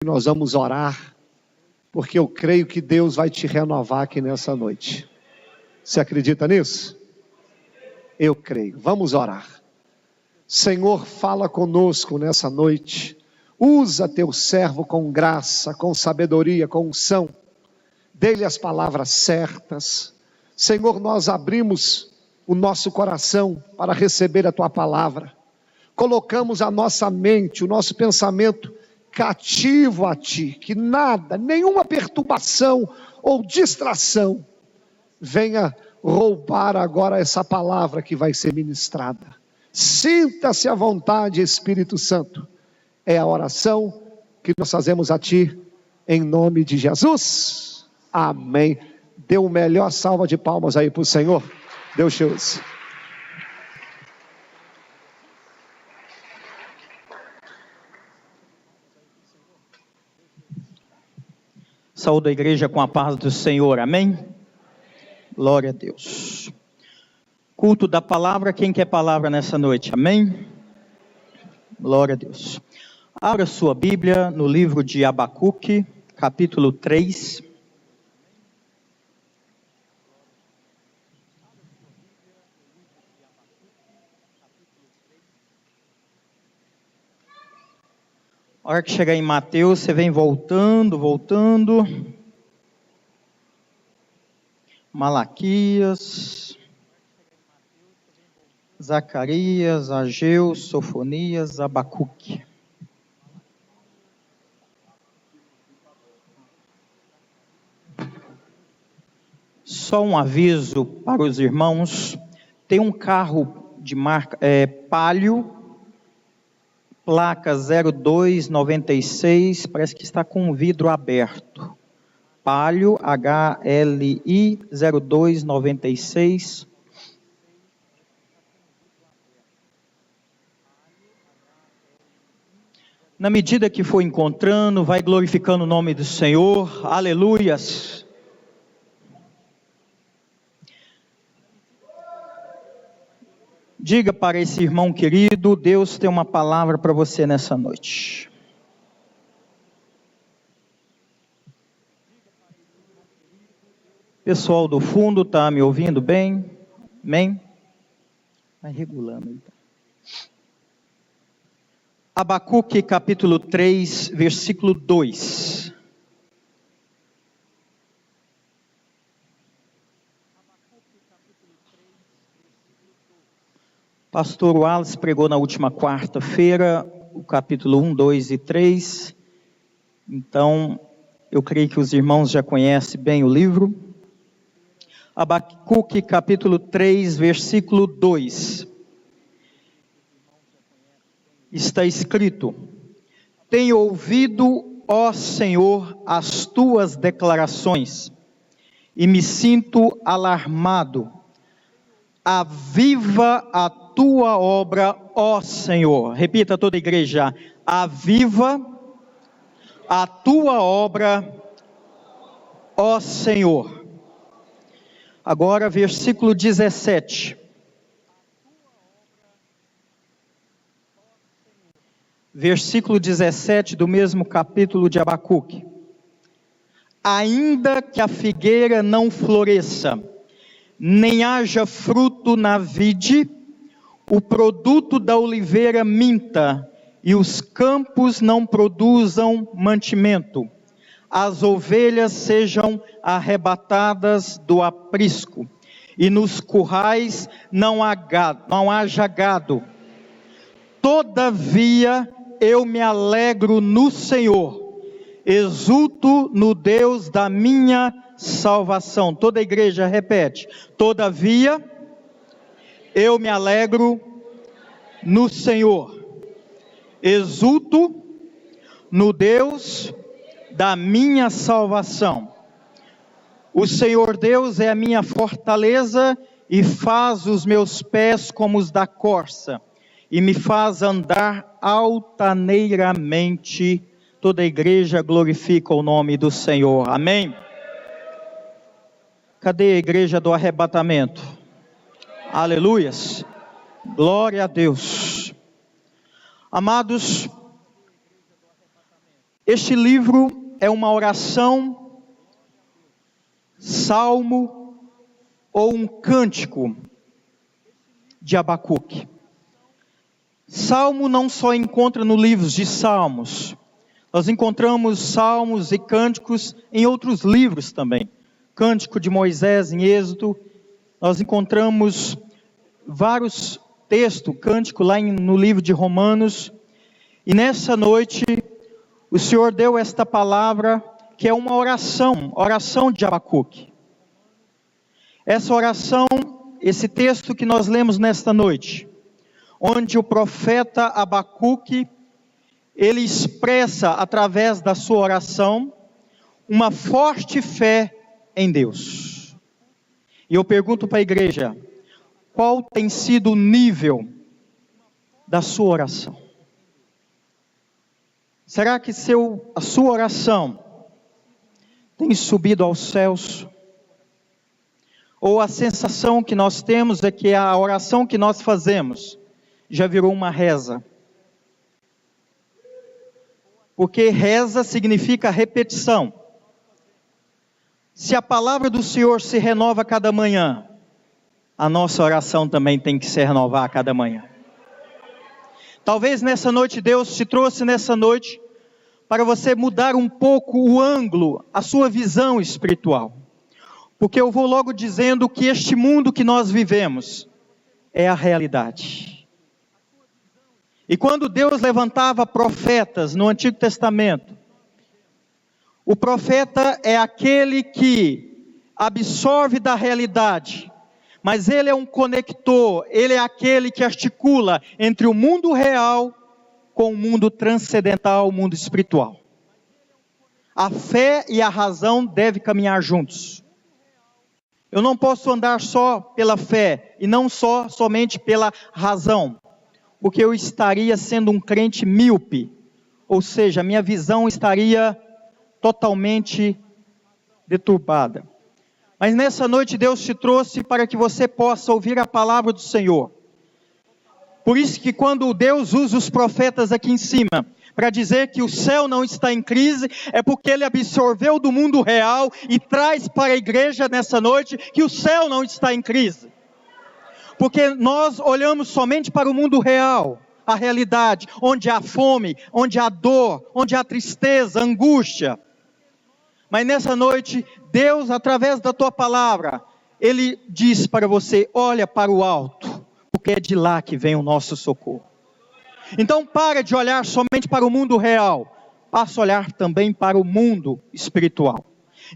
Nós vamos orar, porque eu creio que Deus vai te renovar aqui nessa noite. Você acredita nisso? Eu creio. Vamos orar. Senhor, fala conosco nessa noite. Usa teu servo com graça, com sabedoria, com unção. Dê-lhe as palavras certas. Senhor, nós abrimos o nosso coração para receber a tua palavra. Colocamos a nossa mente, o nosso pensamento cativo a ti, que nada, nenhuma perturbação ou distração venha roubar agora essa palavra que vai ser ministrada. Sinta-se à vontade, Espírito Santo. É a oração que nós fazemos a ti, em nome de Jesus. Amém. Dê uma melhor salva de palmas aí para o Senhor. Deus te use. Saúdo a igreja com a paz do Senhor, amém? Glória a Deus. Culto da palavra, quem quer palavra nessa noite, amém? Glória a Deus. Abra sua Bíblia no livro de Abacuque, capítulo 3. A hora que chegar em Mateus, você vem voltando. Malaquias, Zacarias, Ageu, Sofonias, Abacuque. Só um aviso para os irmãos, tem um carro de marca Palio, placa 0296, parece que está com o vidro aberto. Palio, HLI 0296. Na medida que for encontrando, vai glorificando o nome do Senhor. Aleluias. Diga para esse irmão querido, Deus tem uma palavra para você nessa noite. Pessoal do fundo, está me ouvindo bem? Amém? Vai regulando aí. Abacuque capítulo 3, versículo 2. Pastor Wallace pregou na última quarta-feira o capítulo 1, 2 e 3. Então, eu creio que os irmãos já conhecem bem o livro. Abacuque capítulo 3, versículo 2. Está escrito: Tenho ouvido, ó Senhor, as tuas declarações, e me sinto alarmado. Aviva a tua obra, ó Senhor. Repita toda a igreja: aviva a tua obra, ó Senhor. Agora, versículo 17. Versículo 17 do mesmo capítulo de Abacuque. Ainda que a figueira não floresça, nem haja fruto na vide, o produto da oliveira minta, e os campos não produzam mantimento, as ovelhas sejam arrebatadas do aprisco, e nos currais não haja gado. Todavia eu me alegro no Senhor, exulto no Deus da minha salvação. Toda a igreja repete: todavia eu me alegro no Senhor, exulto no Deus da minha salvação. O Senhor Deus é a minha fortaleza e faz os meus pés como os da corça, e me faz andar altaneiramente. Toda a igreja glorifica o nome do Senhor. Amém? Cadê a igreja do arrebatamento? Aleluias. Glória a Deus. Amados, Este livro é uma oração, salmo ou um cântico de Abacuque. Salmo não só encontra no livro de Salmos, nós encontramos salmos e cânticos em outros livros também. Cântico de Moisés em Êxodo, nós encontramos vários textos, cântico lá no livro de Romanos. E nessa noite, o Senhor deu esta palavra, que é uma oração de Abacuque. Essa oração, esse texto que nós lemos nesta noite, onde o profeta Abacuque, ele expressa através da sua oração, uma forte fé em Deus. E eu pergunto para a igreja, qual tem sido o nível da sua oração? Será que a sua oração tem subido aos céus? Ou a sensação que nós temos é que a oração que nós fazemos já virou uma reza? Porque reza significa repetição. Se a palavra do Senhor se renova a cada manhã, a nossa oração também tem que se renovar a cada manhã. Talvez nessa noite, Deus te trouxe nessa noite, para você mudar um pouco o ângulo, a sua visão espiritual. Porque eu vou logo dizendo que este mundo que nós vivemos, é a realidade. E quando Deus levantava profetas no Antigo Testamento, o profeta é aquele que absorve da realidade, mas ele é um conector, ele é aquele que articula entre o mundo real com o mundo transcendental, o mundo espiritual. A fé e a razão devem caminhar juntos. Eu não posso andar só pela fé e não somente pela razão, porque eu estaria sendo um crente míope, ou seja, minha visão estaria totalmente deturbada. Mas nessa noite Deus te trouxe para que você possa ouvir a palavra do Senhor. Por isso que quando Deus usa os profetas aqui em cima, para dizer que o céu não está em crise, é porque Ele absorveu do mundo real e traz para a igreja nessa noite que o céu não está em crise. Porque nós olhamos somente para o mundo real, a realidade, onde há fome, onde há dor, onde há tristeza, angústia. Mas nessa noite, Deus, através da tua palavra, Ele diz para você, olha para o alto, porque é de lá que vem o nosso socorro. Então para de olhar somente para o mundo real, passa a olhar também para o mundo espiritual.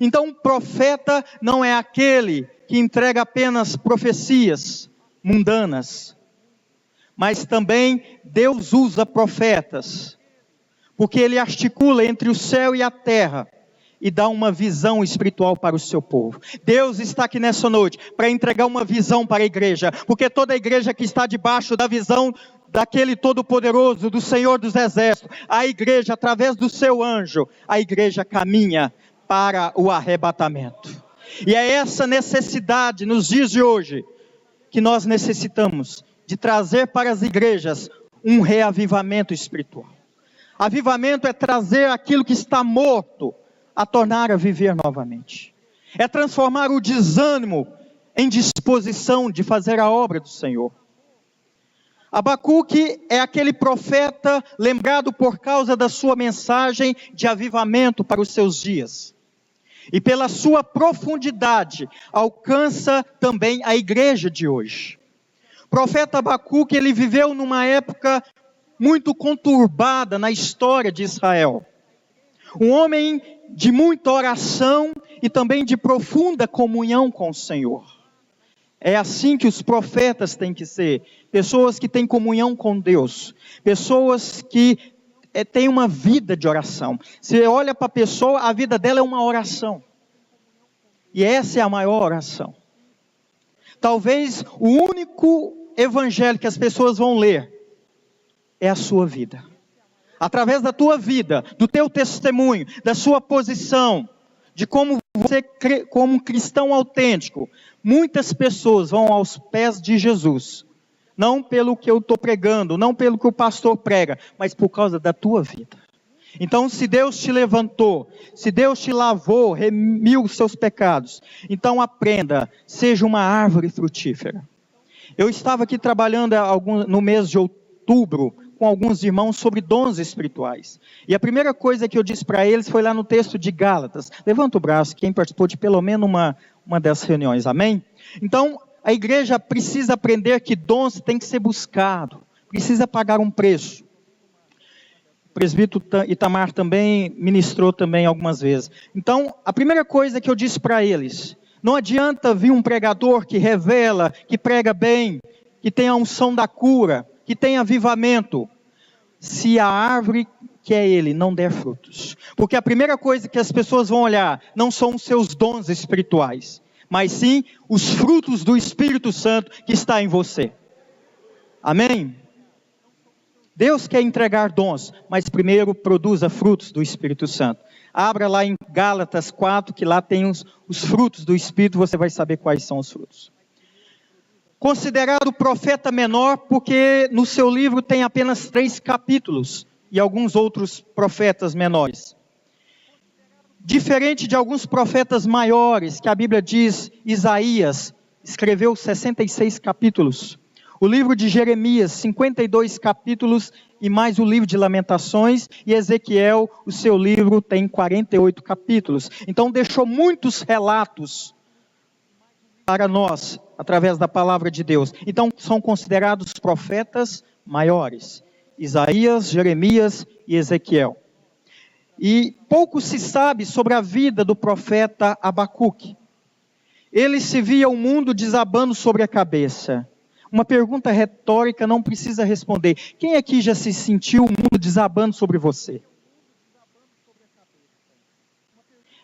Então o profeta não é aquele que entrega apenas profecias mundanas, mas também Deus usa profetas, porque Ele articula entre o céu e a terra, e dá uma visão espiritual para o seu povo. Deus está aqui nessa noite, para entregar uma visão para a igreja, porque toda a igreja que está debaixo da visão daquele Todo-Poderoso, do Senhor dos Exércitos, a igreja, através do seu anjo, a igreja caminha para o arrebatamento. E é essa necessidade, nos dias de hoje, que nós necessitamos de trazer para as igrejas um reavivamento espiritual. Avivamento é trazer aquilo que está morto, a tornar a viver novamente. É transformar o desânimo em disposição de fazer a obra do Senhor. Abacuque é aquele profeta lembrado por causa da sua mensagem de avivamento para os seus dias. E pela sua profundidade, alcança também a igreja de hoje. O profeta Abacuque, ele viveu numa época muito conturbada na história de Israel. Um homem de muita oração e também de profunda comunhão com o Senhor. É assim que os profetas têm que ser. Pessoas que têm comunhão com Deus. Pessoas que têm uma vida de oração. Você olha para a pessoa, a vida dela é uma oração. E essa é a maior oração. Talvez o único evangelho que as pessoas vão ler é a sua vida. Através da tua vida, do teu testemunho, da sua posição, de como você, como um cristão autêntico, muitas pessoas vão aos pés de Jesus, não pelo que eu estou pregando, não pelo que o pastor prega, mas por causa da tua vida. Então, se Deus te levantou, se Deus te lavou, remiu os seus pecados, então aprenda, seja uma árvore frutífera. Eu estava aqui trabalhando no mês de outubro com alguns irmãos sobre dons espirituais. E a primeira coisa que eu disse para eles foi lá no texto de Gálatas. Levanta o braço, quem participou de pelo menos uma dessas reuniões, amém? Então, a igreja precisa aprender que dons têm que ser buscados, precisa pagar um preço. O presbítero Itamar também ministrou também algumas vezes. Então, a primeira coisa que eu disse para eles, não adianta vir um pregador que revela, que prega bem, que tem a unção da cura, que tem avivamento, se a árvore que é ele não der frutos. Porque a primeira coisa que as pessoas vão olhar não são os seus dons espirituais, mas sim os frutos do Espírito Santo que está em você. Amém? Deus quer entregar dons, mas primeiro produza frutos do Espírito Santo. Abra lá em Gálatas 4, que lá tem os frutos do Espírito, você vai saber quais são os frutos. Considerado profeta menor, porque no seu livro tem apenas 3 capítulos, e alguns outros profetas menores. Diferente de alguns profetas maiores, que a Bíblia diz, Isaías escreveu 66 capítulos. O livro de Jeremias, 52 capítulos, e mais o livro de Lamentações, e Ezequiel, o seu livro tem 48 capítulos. Então deixou muitos relatos para nós, através da palavra de Deus. Então são considerados profetas maiores, Isaías, Jeremias e Ezequiel. E pouco se sabe sobre a vida do profeta Abacuque. Ele se via o mundo desabando sobre a cabeça. Uma pergunta retórica, não precisa responder. Quem aqui já se sentiu o mundo desabando sobre você?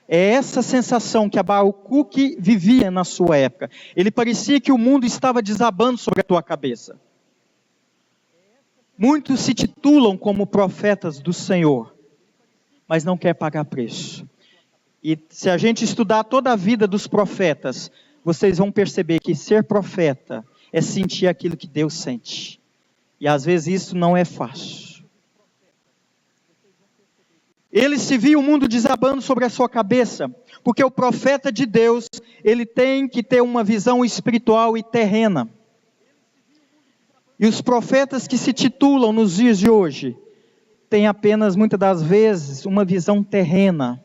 É essa sensação que Abacuque vivia na sua época. Ele parecia que o mundo estava desabando sobre a tua cabeça. Muitos se titulam como profetas do Senhor, mas não quer pagar preço. E se a gente estudar toda a vida dos profetas, vocês vão perceber que ser profeta é sentir aquilo que Deus sente. E às vezes isso não é fácil. Ele se via o mundo desabando sobre a sua cabeça, porque o profeta de Deus, ele tem que ter uma visão espiritual e terrena. E os profetas que se titulam nos dias de hoje, têm apenas, muitas das vezes, uma visão terrena.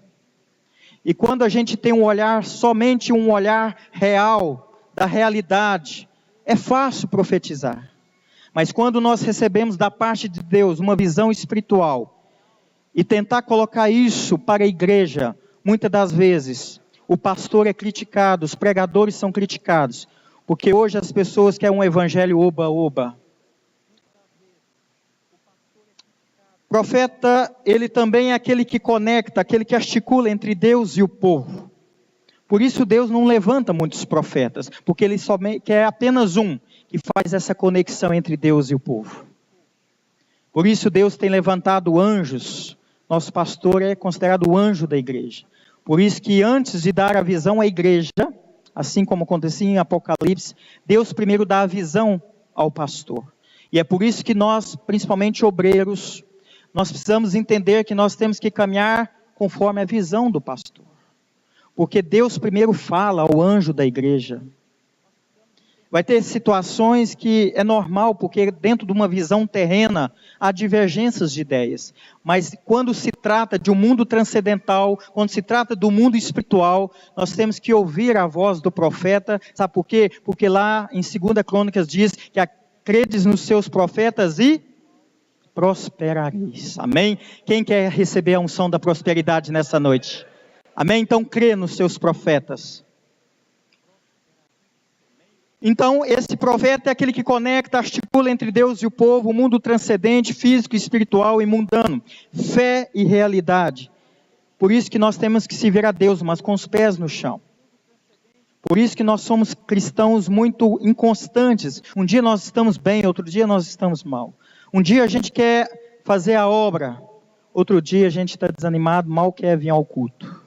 E quando a gente tem um olhar, somente um olhar real, da realidade, é fácil profetizar. Mas quando nós recebemos da parte de Deus uma visão espiritual, e tentar colocar isso para a igreja, muitas das vezes, o pastor é criticado, os pregadores são criticados, porque hoje as pessoas querem um evangelho oba-oba. Profeta, ele também é aquele que conecta, aquele que articula entre Deus e o povo. Por isso Deus não levanta muitos profetas, porque ele somente quer apenas um, que faz essa conexão entre Deus e o povo. Por isso Deus tem levantado anjos, nosso pastor é considerado o anjo da igreja. Por isso que antes de dar a visão à igreja, assim como acontecia em Apocalipse, Deus primeiro dá a visão ao pastor. E é por isso que nós, principalmente obreiros, nós precisamos entender que nós temos que caminhar conforme a visão do pastor. Porque Deus primeiro fala ao anjo da igreja. Vai ter situações que é normal, porque dentro de uma visão terrena, há divergências de ideias. Mas quando se trata de um mundo transcendental, quando se trata do mundo espiritual, nós temos que ouvir a voz do profeta. Sabe por quê? Porque lá em 2 Crônicas diz que credes nos seus profetas e prosperareis. Amém? Quem quer receber a unção da prosperidade nessa noite? Amém? Então crê nos seus profetas. Então esse profeta é aquele que conecta, articula entre Deus e o povo, o mundo transcendente, físico, espiritual e mundano. Fé e realidade. Por isso que nós temos que servir a Deus, mas com os pés no chão. Por isso que nós somos cristãos muito inconstantes. Um dia nós estamos bem, outro dia nós estamos mal. Um dia a gente quer fazer a obra, outro dia a gente está desanimado, mal quer vir ao culto.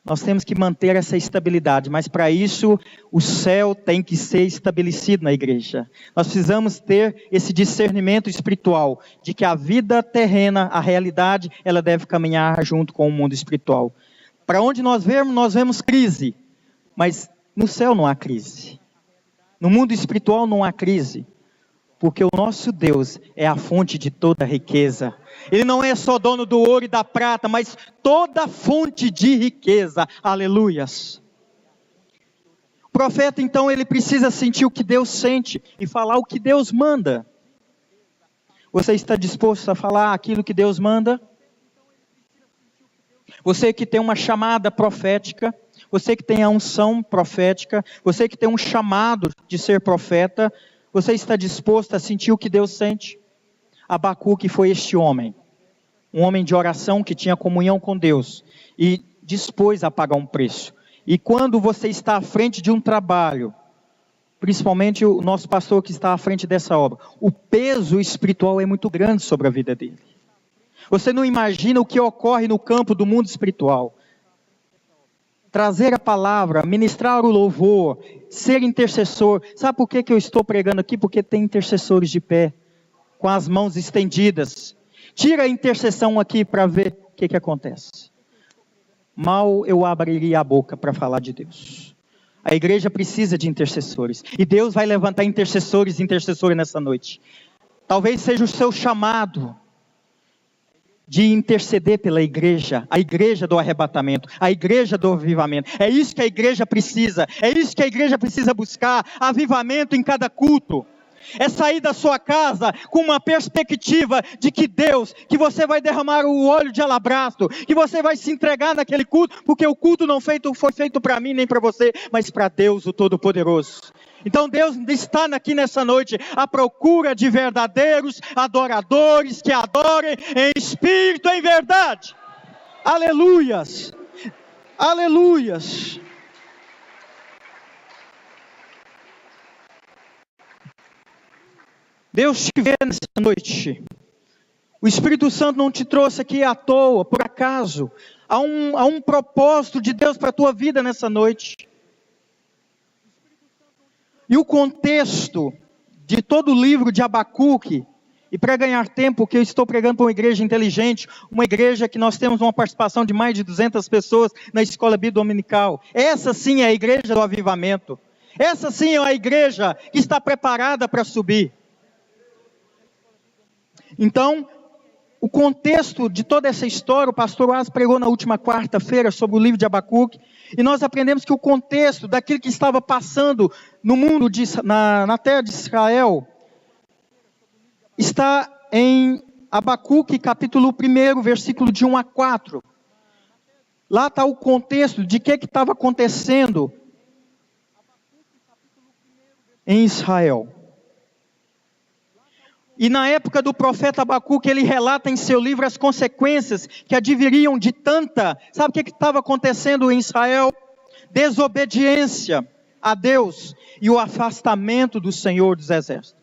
Nós temos que manter essa estabilidade, mas para isso o céu tem que ser estabelecido na igreja. Nós precisamos ter esse discernimento espiritual de que a vida terrena, a realidade, ela deve caminhar junto com o mundo espiritual. Para onde nós vemos crise, mas no céu não há crise. No mundo espiritual não há crise, porque o nosso Deus é a fonte de toda riqueza. Ele não é só dono do ouro e da prata, mas toda fonte de riqueza. Aleluias. O profeta, então, ele precisa sentir o que Deus sente e falar o que Deus manda. Você está disposto a falar aquilo que Deus manda? Você que tem uma chamada profética, você que tem a unção profética, você que tem um chamado de ser profeta, você está disposto a sentir o que Deus sente? Abacuque foi este homem, um homem de oração que tinha comunhão com Deus e dispôs a pagar um preço. E quando você está à frente de um trabalho, principalmente o nosso pastor que está à frente dessa obra, o peso espiritual é muito grande sobre a vida dele. Você não imagina o que ocorre no campo do mundo espiritual. Trazer a palavra, ministrar o louvor, ser intercessor. Sabe por que eu estou pregando aqui? Porque tem intercessores de pé, com as mãos estendidas. Tira a intercessão aqui para ver o que acontece. Mal eu abriria a boca para falar de Deus. A igreja precisa de intercessores. E Deus vai levantar intercessores e intercessores nessa noite. Talvez seja o seu chamado de interceder pela igreja, a igreja do arrebatamento, a igreja do avivamento. É isso que a igreja precisa, é isso que a igreja precisa buscar, avivamento em cada culto. É sair da sua casa com uma perspectiva de que Deus, que você vai derramar o óleo de alabastro, que você vai se entregar naquele culto, porque o culto não foi feito para mim nem para você, mas para Deus o Todo-Poderoso. Então Deus está aqui nessa noite à procura de verdadeiros adoradores que adorem em espírito e em verdade. Aleluias! Aleluias! Deus te vê nessa noite. O Espírito Santo não te trouxe aqui à toa, por acaso. Há um propósito de Deus para a tua vida nessa noite. E o contexto de todo o livro de Abacuque, e para ganhar tempo, que eu estou pregando para uma igreja inteligente, uma igreja que nós temos uma participação de mais de 200 pessoas na escola bidominical. Essa sim é a igreja do avivamento. Essa sim é a igreja que está preparada para subir. Então, o contexto de toda essa história, o pastor Oás pregou na última quarta-feira sobre o livro de Abacuque, e nós aprendemos que o contexto daquilo que estava passando no mundo, na terra de Israel, está em Abacuque capítulo 1, versículo de 1 a 4. Lá está o contexto de que estava acontecendo em Israel. E na época do profeta Abacuque, ele relata em seu livro as consequências que adviriam de tanta... Sabe o que estava acontecendo em Israel? Desobediência a Deus e o afastamento do Senhor dos Exércitos.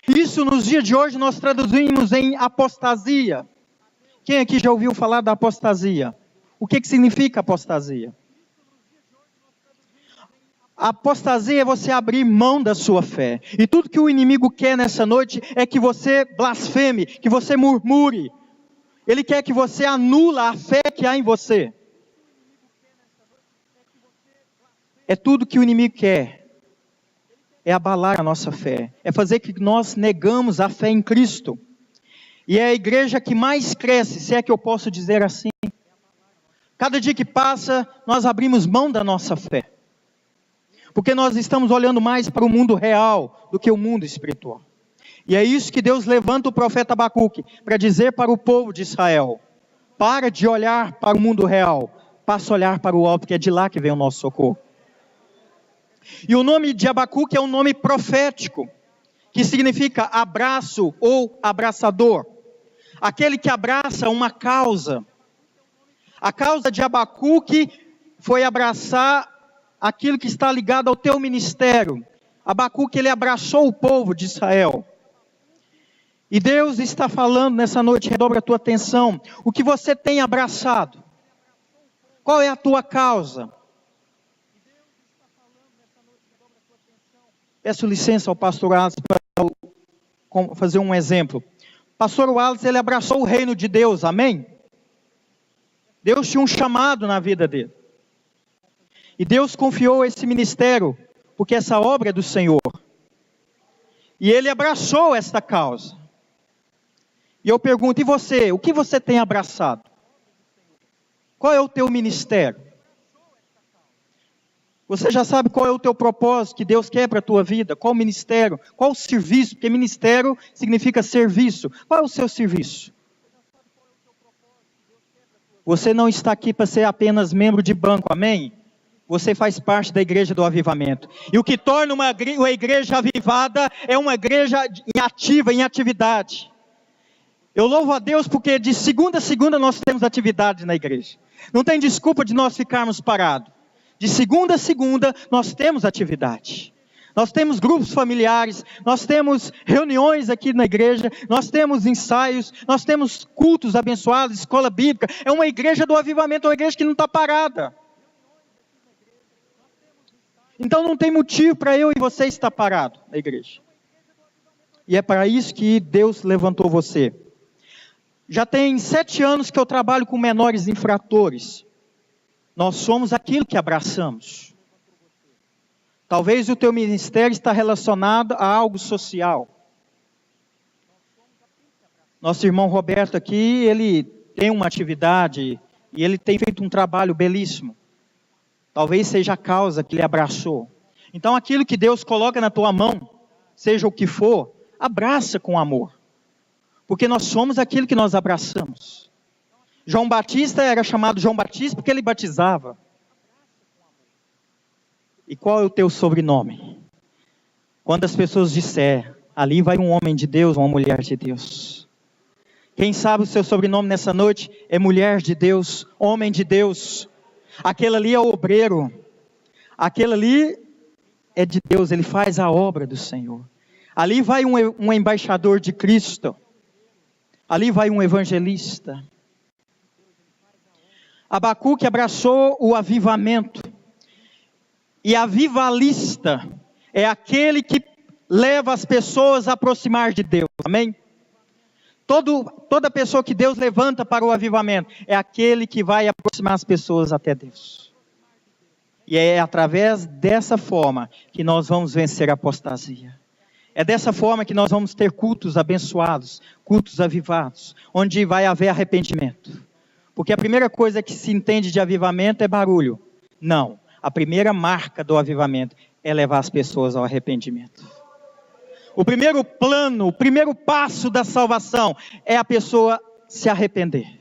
Isso nos dias de hoje nós traduzimos em apostasia. Quem aqui já ouviu falar da apostasia? O que significa apostasia? A apostasia é você abrir mão da sua fé. E tudo que o inimigo quer nessa noite é que você blasfeme, que você murmure. Ele quer que você anula a fé que há em você. É tudo que o inimigo quer. É abalar a nossa fé. É fazer que nós negamos a fé em Cristo. E é a igreja que mais cresce, se é que eu posso dizer assim. Cada dia que passa, nós abrimos mão da nossa fé. Porque nós estamos olhando mais para o mundo real do que o mundo espiritual. E é isso que Deus levanta o profeta Abacuque para dizer para o povo de Israel: para de olhar para o mundo real, passa a olhar para o alto, porque é de lá que vem o nosso socorro. E o nome de Abacuque é um nome profético, que significa abraço ou abraçador. Aquele que abraça uma causa. A causa de Abacuque foi abraçar aquilo que está ligado ao teu ministério. Abacuque, ele abraçou o povo de Israel. E Deus está falando nessa noite, redobra a tua atenção, o que você tem abraçado. Qual é a tua causa? Peço licença ao pastor Wallace para fazer um exemplo. O pastor Wallace, ele abraçou o reino de Deus, amém? Deus tinha um chamado na vida dele. E Deus confiou esse ministério, porque essa obra é do Senhor. E ele abraçou esta causa. E eu pergunto, e você? O que você tem abraçado? Qual é o teu ministério? Você já sabe qual é o teu propósito que Deus quer para a tua vida? Qual o ministério? Qual o serviço? Porque ministério significa serviço. Qual é o seu serviço? Você não está aqui para ser apenas membro de banco, amém? Você faz parte da igreja do avivamento. E o que torna uma igreja avivada é uma igreja ativa, em atividade. Eu louvo a Deus porque de segunda a segunda nós temos atividade na igreja. Não tem desculpa de nós ficarmos parados. De segunda a segunda nós temos atividade. Nós temos grupos familiares, nós temos reuniões aqui na igreja, nós temos ensaios, nós temos cultos abençoados, escola bíblica. É uma igreja do avivamento, uma igreja que não está parada. Então não tem motivo para eu e você estar parado na igreja. E é para isso que Deus levantou você. Já tem 7 anos que eu trabalho com menores infratores. Nós somos aquilo que abraçamos. Talvez o teu ministério está relacionado a algo social. Nosso irmão Roberto aqui, ele tem uma atividade e ele tem feito um trabalho belíssimo. Talvez seja a causa que ele abraçou. Então aquilo que Deus coloca na tua mão, seja o que for, abraça com amor. Porque nós somos aquilo que nós abraçamos. João Batista era chamado João Batista porque ele batizava. E qual é o teu sobrenome? Quando as pessoas disserem, ali vai um homem de Deus, uma mulher de Deus. Quem sabe o seu sobrenome nessa noite é mulher de Deus, homem de Deus. Aquele ali é o obreiro. Aquele ali é de Deus, ele faz a obra do Senhor. Ali vai um embaixador de Cristo. Ali vai um evangelista. Abacuque abraçou o avivamento. E avivalista é aquele que leva as pessoas a aproximar de Deus. Amém? Toda pessoa que Deus levanta para o avivamento é aquele que vai aproximar as pessoas até Deus. E é através dessa forma que nós vamos vencer a apostasia. É dessa forma que nós vamos ter cultos abençoados, cultos avivados, onde vai haver arrependimento. Porque a primeira coisa que se entende de avivamento é barulho. Não, a primeira marca do avivamento é levar as pessoas ao arrependimento. O primeiro plano, o primeiro passo da salvação é a pessoa se arrepender.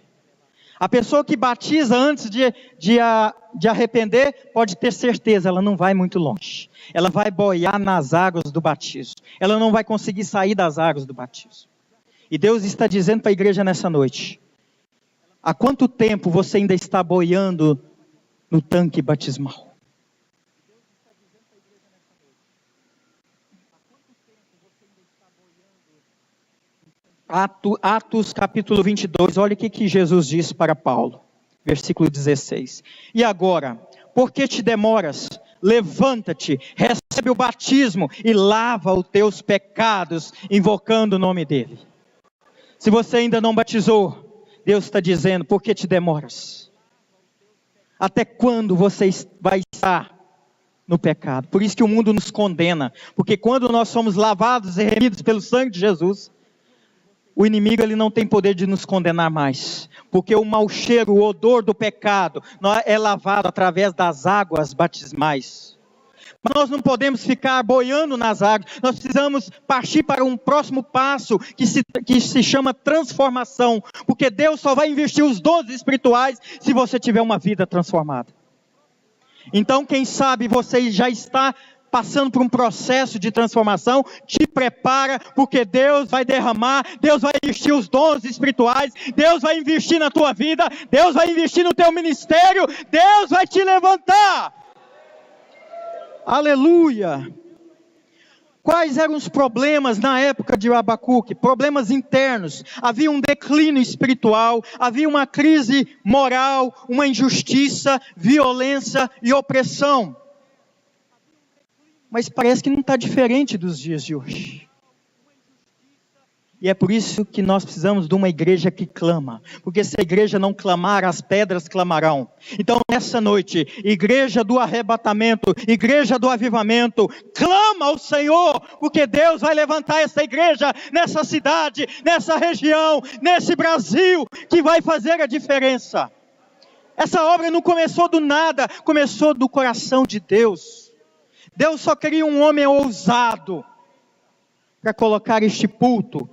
A pessoa que batiza antes de arrepender, pode ter certeza, ela não vai muito longe. Ela vai boiar nas águas do batismo. Ela não vai conseguir sair das águas do batismo. E Deus está dizendo para a igreja nessa noite: há quanto tempo você ainda está boiando no tanque batismal? Atos capítulo 22, olha o que Jesus disse para Paulo, versículo 16. E agora, por que te demoras? Levanta-te, recebe o batismo e lava os teus pecados, invocando o nome dele. Se você ainda não batizou, Deus está dizendo, por que te demoras? Até quando você vai estar no pecado? Por isso que o mundo nos condena, porque quando nós somos lavados e remidos pelo sangue de Jesus, o inimigo ele não tem poder de nos condenar mais, porque o mau cheiro, o odor do pecado é lavado através das águas batismais. Mas nós não podemos ficar boiando nas águas, nós precisamos partir para um próximo passo que se chama transformação, porque Deus só vai investir os dons espirituais se você tiver uma vida transformada. Então quem sabe você já está passando por um processo de transformação, te prepara, porque Deus vai derramar, Deus vai investir os dons espirituais, Deus vai investir na tua vida, Deus vai investir no teu ministério, Deus vai te levantar. Aleluia! Quais eram os problemas na época de Abacuque? Problemas internos. Havia um declínio espiritual, havia uma crise moral, uma injustiça, violência e opressão. Mas parece que não está diferente dos dias de hoje. E é por isso que nós precisamos de uma igreja que clama. Porque se a igreja não clamar, as pedras clamarão. Então nessa noite, igreja do arrebatamento, igreja do avivamento, clama ao Senhor. Porque Deus vai levantar essa igreja nessa cidade, nessa região, nesse Brasil, que vai fazer a diferença. Essa obra não começou do nada, começou do coração de Deus. Deus só queria um homem ousado para colocar este púlpito,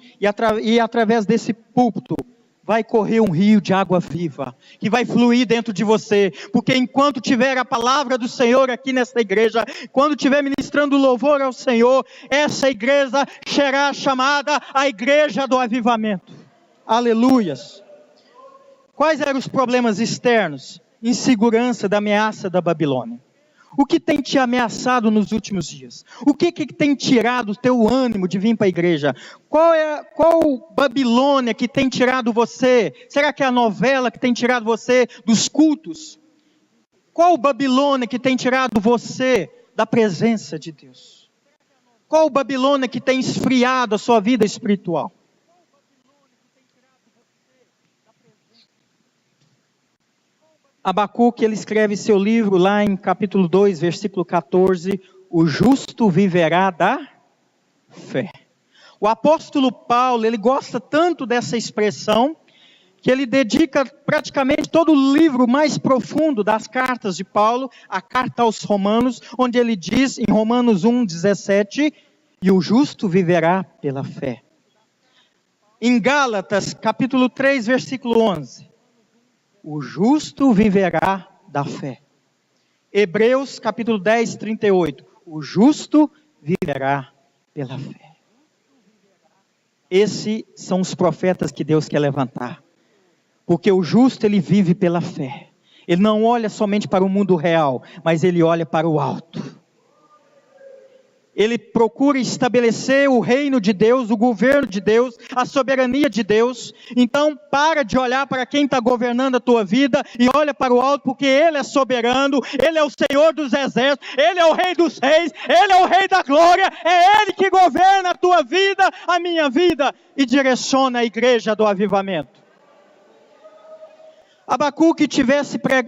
e através desse púlpito vai correr um rio de água viva, que vai fluir dentro de você, porque enquanto tiver a palavra do Senhor aqui nesta igreja, quando estiver ministrando louvor ao Senhor, essa igreja será chamada a igreja do avivamento. Aleluias! Quais eram os problemas externos? Insegurança da ameaça da Babilônia. O que tem te ameaçado nos últimos dias? O que tem tirado o teu ânimo de vir para a igreja? Qual Babilônia que tem tirado você? Será que é a novela que tem tirado você dos cultos? Qual Babilônia que tem tirado você da presença de Deus? Qual Babilônia que tem esfriado a sua vida espiritual? Abacuque, ele escreve seu livro lá em capítulo 2, versículo 14, o justo viverá da fé. O apóstolo Paulo, ele gosta tanto dessa expressão, que ele dedica praticamente todo o livro mais profundo das cartas de Paulo, a carta aos Romanos, onde ele diz em Romanos 1:17, e o justo viverá pela fé. Em Gálatas, capítulo 3, versículo 11, o justo viverá da fé. Hebreus capítulo 10, 38. O justo viverá pela fé. Esses são os profetas que Deus quer levantar. Porque o justo, ele vive pela fé. Ele não olha somente para o mundo real, mas ele olha para o alto. Ele procura estabelecer o reino de Deus, o governo de Deus, a soberania de Deus. Então para de olhar para quem está governando a tua vida e olha para o alto, porque Ele é soberano, Ele é o Senhor dos exércitos, Ele é o Rei dos reis, Ele é o Rei da glória, é Ele que governa a tua vida, a minha vida e direciona a igreja do avivamento. Abacuque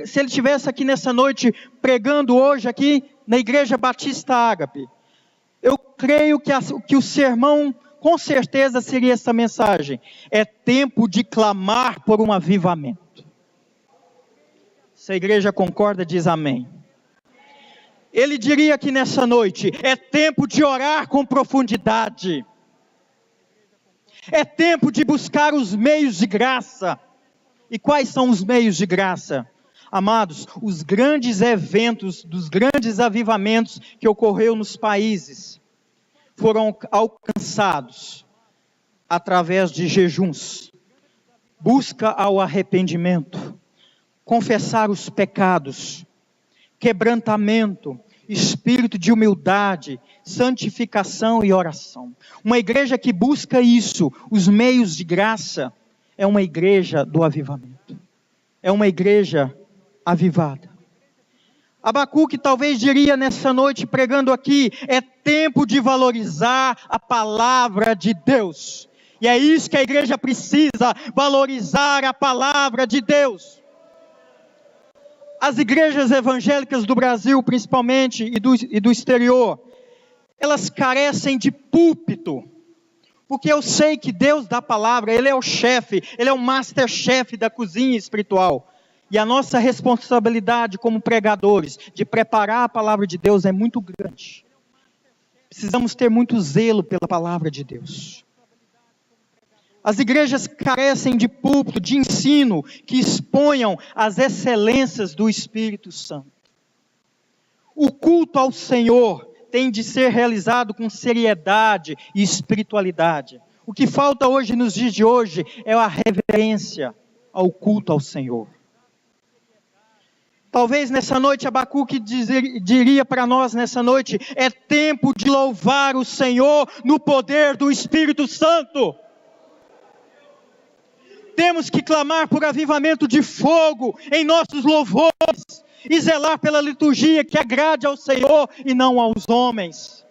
se ele estivesse aqui nessa noite pregando hoje aqui na Igreja Batista Ágape, eu creio que o sermão, com certeza, seria essa mensagem. É tempo de clamar por um avivamento. Se a igreja concorda, diz amém. Ele diria aqui nessa noite, é tempo de orar com profundidade. É tempo de buscar os meios de graça. E quais são os meios de graça? Amados, os grandes eventos, dos grandes avivamentos que ocorreu nos países, foram alcançados através de jejuns, busca ao arrependimento, confessar os pecados, quebrantamento, espírito de humildade, santificação e oração. Uma igreja que busca isso, os meios de graça, é uma igreja do avivamento. É uma igreja avivada. Abacuque talvez diria nessa noite pregando aqui, é tempo de valorizar a palavra de Deus. E é isso que a igreja precisa, valorizar a palavra de Deus. As igrejas evangélicas do Brasil, principalmente, e do exterior, elas carecem de púlpito. Porque eu sei que Deus dá palavra, Ele é o chefe, Ele é o masterchef da cozinha espiritual. E a nossa responsabilidade como pregadores, de preparar a palavra de Deus é muito grande. Precisamos ter muito zelo pela palavra de Deus. As igrejas carecem de púlpito, de ensino, que exponham as excelências do Espírito Santo. O culto ao Senhor tem de ser realizado com seriedade e espiritualidade. O que falta hoje, nos dias de hoje, é a reverência ao culto ao Senhor. Talvez nessa noite Abacuque diria para nós nessa noite: é tempo de louvar o Senhor no poder do Espírito Santo. Temos que clamar por avivamento de fogo em nossos louvores e zelar pela liturgia que agrade ao Senhor e não aos homens.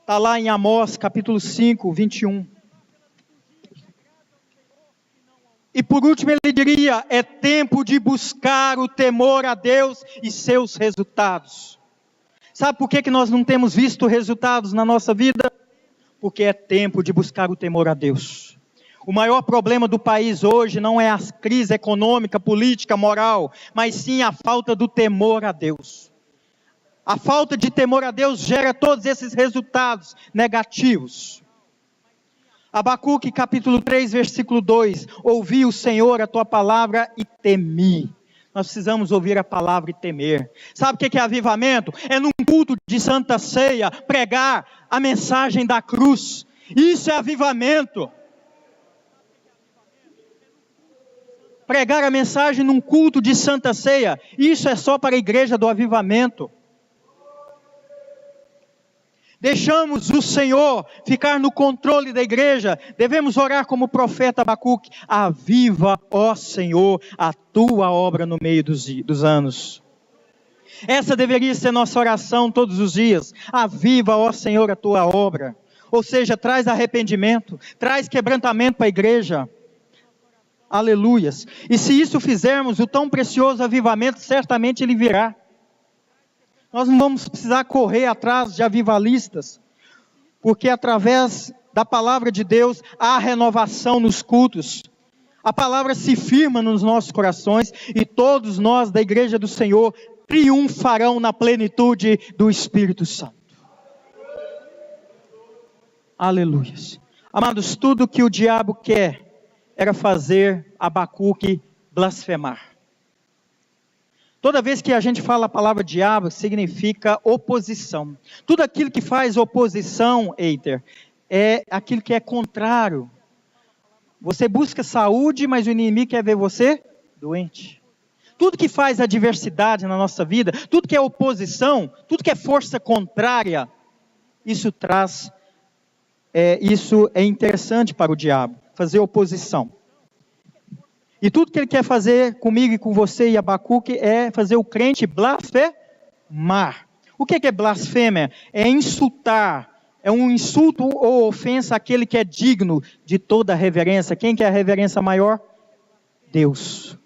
Está lá em Amós capítulo 5, 21. E por último ele diria: é tempo de buscar o temor a Deus e seus resultados. Sabe por que nós não temos visto resultados na nossa vida? Porque é tempo de buscar o temor a Deus. O maior problema do país hoje não é a crise econômica, política, moral, mas sim a falta do temor a Deus. A falta de temor a Deus gera todos esses resultados negativos. Abacuque capítulo 3, versículo 2, ouvi o Senhor a tua palavra e temi. Nós precisamos ouvir a palavra e temer. Sabe o que é avivamento? É num culto de Santa Ceia, pregar a mensagem da cruz. Isso é avivamento. Pregar a mensagem num culto de Santa Ceia, isso é só para a igreja do avivamento. Deixamos o Senhor ficar no controle da igreja, devemos orar como o profeta Abacuque: aviva, ó Senhor, a tua obra no meio dos anos. Essa deveria ser nossa oração todos os dias: aviva, ó Senhor, a tua obra. Ou seja, traz arrependimento, traz quebrantamento para a igreja. Aleluias. E se isso fizermos, o tão precioso avivamento certamente ele virá. Nós não vamos precisar correr atrás de avivalistas, porque através da palavra de Deus há renovação nos cultos. A palavra se firma nos nossos corações e todos nós da igreja do Senhor triunfarão na plenitude do Espírito Santo. Aleluias. Amados, tudo que o diabo quer era fazer Abacuque blasfemar. Toda vez que a gente fala a palavra diabo, significa oposição. Tudo aquilo que faz oposição, Eiter, é aquilo que é contrário. Você busca saúde, mas o inimigo quer ver você doente. Tudo que faz adversidade na nossa vida, tudo que é oposição, tudo que é força contrária, isso é interessante para o diabo, fazer oposição. E tudo que ele quer fazer comigo e com você e Abacuque é fazer o crente blasfemar. O que é blasfêmia? É insultar, é um insulto ou ofensa àquele que é digno de toda reverência. Quem que é a reverência maior? Deus.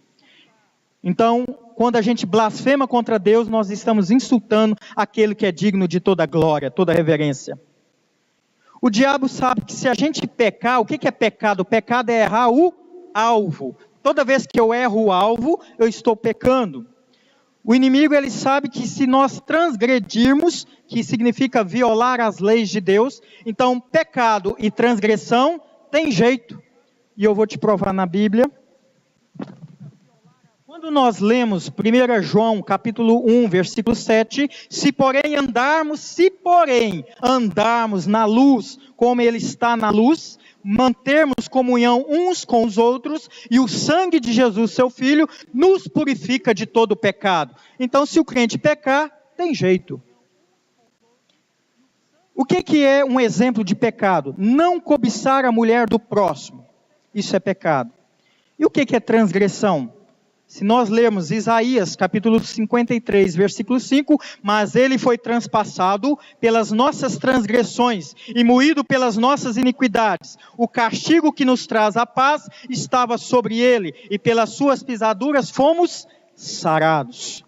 Então, quando a gente blasfema contra Deus, nós estamos insultando aquele que é digno de toda glória, toda reverência. O diabo sabe que se a gente pecar, o que é pecado? O pecado é errar o alvo. Toda vez que eu erro o alvo, eu estou pecando. O inimigo, ele sabe que se nós transgredirmos, que significa violar as leis de Deus, então pecado e transgressão tem jeito. E eu vou te provar na Bíblia. Quando nós lemos 1 João capítulo 1, versículo 7, se porém andarmos na luz, como ele está na luz, mantermos comunhão uns com os outros, e o sangue de Jesus, seu Filho, nos purifica de todo pecado. Então, se o crente pecar, tem jeito. O que é um exemplo de pecado? Não cobiçar a mulher do próximo. Isso é pecado. E o que é transgressão? Se nós lermos Isaías, capítulo 53, versículo 5, mas ele foi transpassado pelas nossas transgressões e moído pelas nossas iniquidades. O castigo que nos traz a paz estava sobre ele, e pelas suas pisaduras fomos sarados.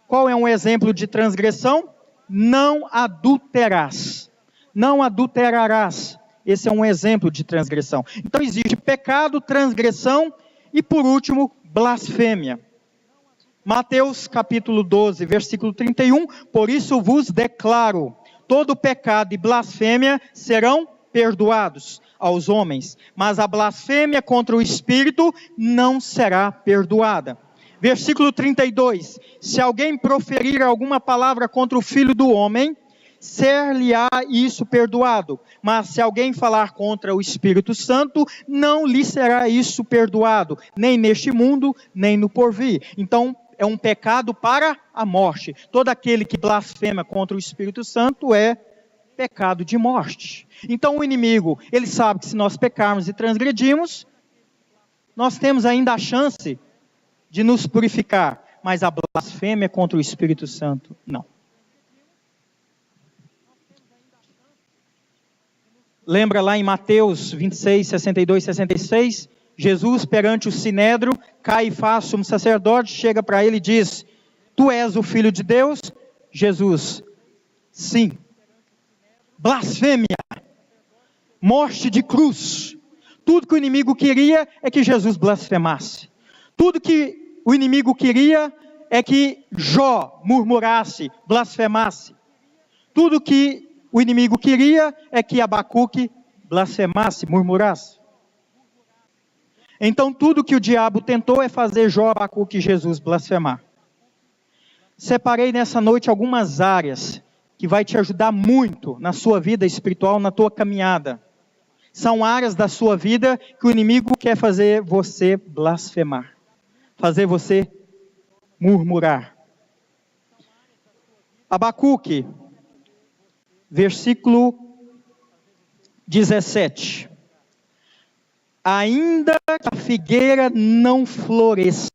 Qual é um exemplo de transgressão? Não adulterarás. Não adulterarás. Esse é um exemplo de transgressão. Então existe pecado, transgressão e, por último, blasfêmia. Mateus capítulo 12, versículo 31, por isso vos declaro, todo pecado e blasfêmia serão perdoados aos homens, mas a blasfêmia contra o Espírito não será perdoada. Versículo 32, se alguém proferir alguma palavra contra o Filho do Homem, ser-lhe-á isso perdoado, mas se alguém falar contra o Espírito Santo, não lhe será isso perdoado, nem neste mundo, nem no porvir. Então, é um pecado para a morte. Todo aquele que blasfema contra o Espírito Santo é pecado de morte. Então o inimigo, ele sabe que se nós pecarmos e transgredirmos, nós temos ainda a chance de nos purificar. Mas a blasfêmia contra o Espírito Santo, não. Lembra lá em Mateus 26, 62, 66? Jesus perante o Sinédrio, Caifás, sumo sacerdote, chega para ele e diz: tu és o Filho de Deus? Jesus: sim. Blasfêmia, morte de cruz. Tudo que o inimigo queria é que Jesus blasfemasse. Tudo que o inimigo queria é que Jó murmurasse, blasfemasse. Tudo que o inimigo queria é que Abacuque blasfemasse, murmurasse. Então tudo que o diabo tentou é fazer Jó, Abacuque e Jesus blasfemar. Separei nessa noite algumas áreas que vai te ajudar muito na sua vida espiritual, na tua caminhada. São áreas da sua vida que o inimigo quer fazer você blasfemar, fazer você murmurar. Abacuque, versículo 17. Ainda que a figueira não floresça,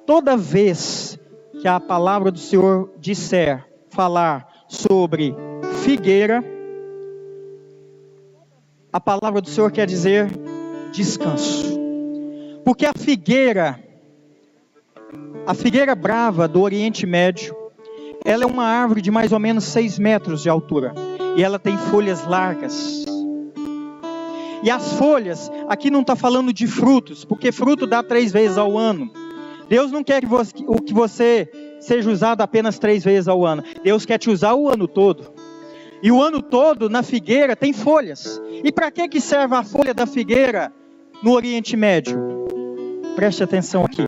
toda vez que a palavra do Senhor falar sobre figueira, a palavra do Senhor quer dizer descanso. Porque a figueira brava do Oriente Médio, ela é uma árvore de mais ou menos 6 metros de altura. E ela tem folhas largas. E as folhas, aqui não está falando de frutos, porque fruto dá 3 vezes ao ano. Deus não quer que você seja usado apenas 3 vezes ao ano. Deus quer te usar o ano todo. E o ano todo, na figueira, tem folhas. E para que serve a folha da figueira no Oriente Médio? Preste atenção aqui.